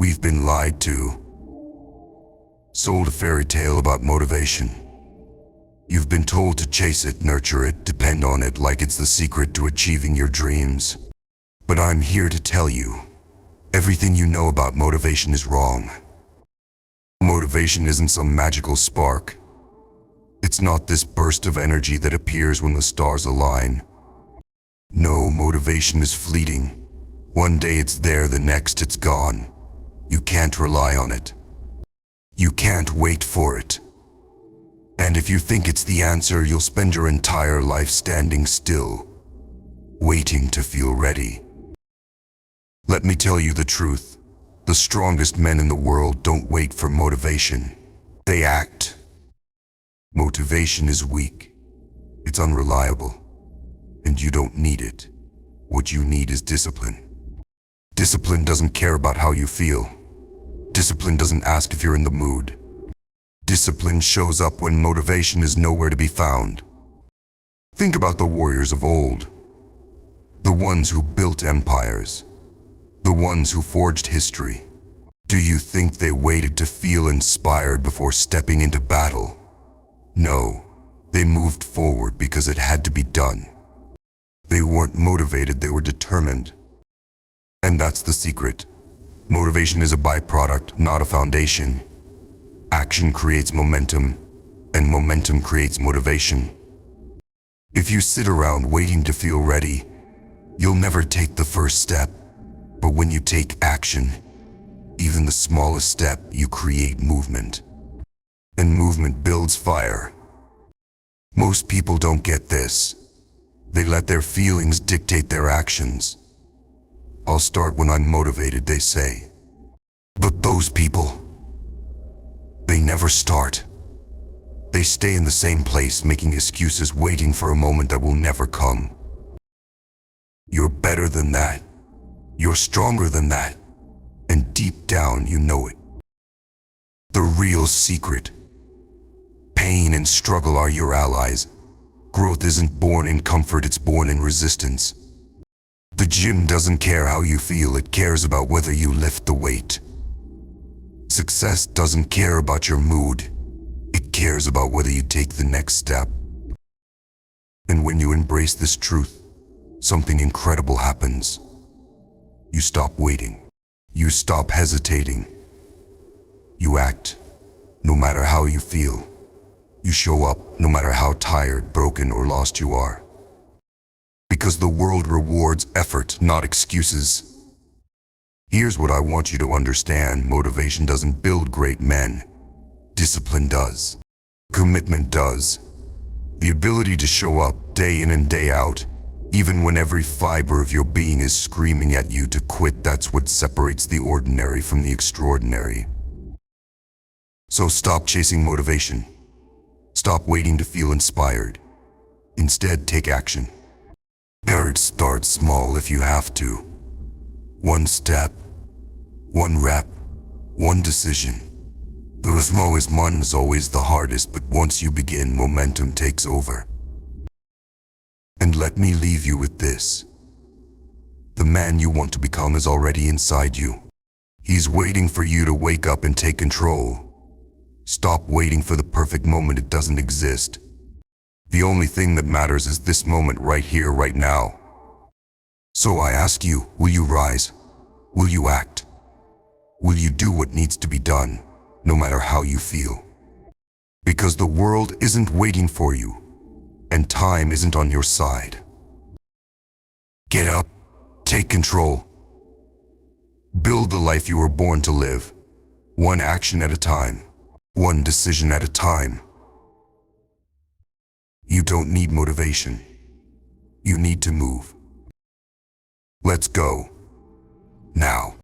We've been lied to. Sold a fairy tale about motivation. You've been told to chase it, nurture it, depend on it like it's the secret to achieving your dreams. But I'm here to tell you, everything you know about motivation is wrong. Motivation isn't some magical spark. It's not this burst of energy that appears when the stars align. No, motivation is fleeting. One day it's there, the next it's gone. You can't rely on it. You can't wait for it. And if you think it's the answer, you'll spend your entire life standing still, waiting to feel ready. Let me tell you the truth. The strongest men in the world don't wait for motivation. They act. Motivation is weak. It's unreliable. And you don't need it. What you need is discipline. Discipline doesn't care about how you feel. Discipline doesn't ask if you're in the mood. Discipline shows up when motivation is nowhere to be found. Think about the warriors of old. The ones who built empires. The ones who forged history. Do you think they waited to feel inspired before stepping into battle? No, they moved forward because it had to be done. They weren't motivated, they were determined. And that's the secret. Motivation is a byproduct, not a foundation. Action creates momentum, and momentum creates motivation. If you sit around waiting to feel ready, you'll never take the first step. But when you take action, even the smallest step, you create movement. And movement builds fire. Most people don't get this. They let their feelings dictate their actions. I'll start when I'm motivated, they say. But those people, they never start. They stay in the same place, making excuses, waiting for a moment that will never come. You're better than that. You're stronger than that. And deep down, you know it. The real secret. Pain and struggle are your allies. Growth isn't born in comfort, it's born in resistance. The gym doesn't care how you feel, it cares about whether you lift the weight. Success doesn't care about your mood. It cares about whether you take the next step. And when you embrace this truth, something incredible happens. You stop waiting. You stop hesitating. You act, no matter how you feel. You show up, no matter how tired, broken, or lost you are. Because the world rewards effort, not excuses. Here's what I want you to understand. Motivation doesn't build great men. Discipline does. Commitment does. The ability to show up day in and day out, even when every fiber of your being is screaming at you to quit, that's what separates the ordinary from the extraordinary. So stop chasing motivation. Stop waiting to feel inspired. Instead, take action. Start small if you have to. One step, one rep, one decision. The smallest one is always the hardest, but once you begin, momentum takes over. And let me leave you with this. The man you want to become is already inside you. He's waiting for you to wake up and take control. Stop waiting for the perfect moment, it doesn't exist. The only thing that matters is this moment right here, right now. So I ask you, will you rise? Will you act? Will you do what needs to be done, no matter how you feel? Because the world isn't waiting for you, and time isn't on your side. Get up, take control. Build the life you were born to live, one action at a time, one decision at a time. You don't need motivation. You need to move. Let's go. Now.